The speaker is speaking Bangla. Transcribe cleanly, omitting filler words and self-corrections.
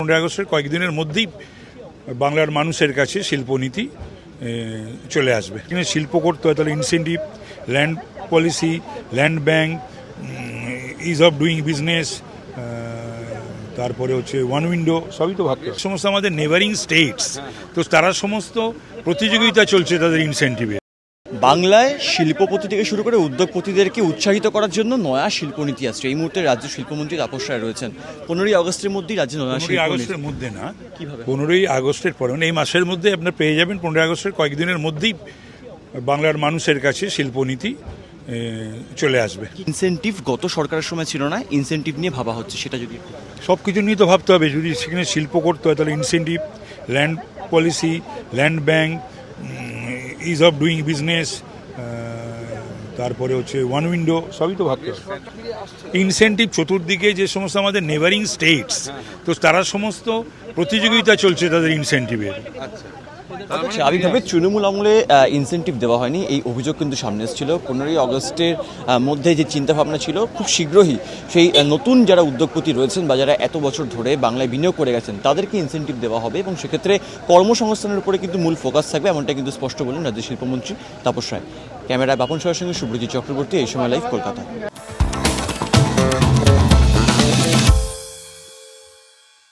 15 আগস্টের কয়েকদিনের মধ্যেই বাংলার মানুষের কাছে শিল্পনীতি চলে আসবে। এখানে শিল্প করতে হয় তাহলে incentive, land policy, land bank, is of doing business, তারপরে হচ্ছে ওয়ান উইন্ডো, সবই তো ভাবতে হবে। সমস্ত আমাদের নেবারিং স্টেটস, তো তারা সমস্ত প্রতিযোগিতা চলছে তাদের ইনসেন্টিভে। বাংলায় শিল্পপতি থেকে শুরু করে উদ্যোগপতিদেরকে উৎসাহিত করার জন্য নয়া শিল্পনীতি আসছে। এই মুহূর্তে রাজ্য শিল্পমন্ত্রী তাপস রায় রয়েছেন। 15ই আগস্টের মধ্যেই রাজ্যে নয়া 15ই আগস্টের মধ্যে না, কিভাবে 15ই আগস্টের পরে এই মাসের মধ্যে আপনার পেয়ে যাবেন। 15 আগস্টের কয়েকদিনের মধ্যেই বাংলার মানুষের কাছে শিল্পনীতি চলে আসবে। ইনসেন্টিভ গত সরকারের সময় ছিল না, ইনসেন্টিভ নিয়ে ভাবা হচ্ছে, সেটা যদি সব কিছু নিয়ে তো ভাবতে হবে। যদি সেখানে শিল্প করতে হয় তাহলে incentive, land policy, land bank, is of doing business, তারপরে হচ্ছে ওয়ান উইন্ডো, সবই তো ভাবতে হবে। ইনসেন্টিভ চতুর্দিকে যে সমস্ত আমাদের নেবারিং স্টেটস, তো তারা সমস্ত প্রতিযোগিতা চলছে তাদের ইনসেন্টিভের। স্বাভাবিকভাবে তৃণমূল আমলে ইনসেন্টিভ দেওয়া হয়নি, এই অভিযোগ কিন্তু সামনে এসেছিল। 15ই আগস্টের মধ্যে যে চিন্তাভাবনা ছিল, খুব শীঘ্রই সেই নতুন যারা উদ্যোগপতি রয়েছেন বা যারা এত বছর ধরে বাংলায় বিনিয়োগ করে গেছেন তাদেরকে ইনসেন্টিভ দেওয়া হবে এবং সেক্ষেত্রে কর্মসংস্থানের উপরে কিন্তু মূল ফোকাস থাকবে, এমনটা কিন্তু স্পষ্ট বললেন রাজ্যের শিল্পমন্ত্রী তাপস রায়। ক্যামেরায় বাপন সাহের সঙ্গে সুব্রজিৎ চক্রবর্তী, এই সময় লাইভ, কলকাতা।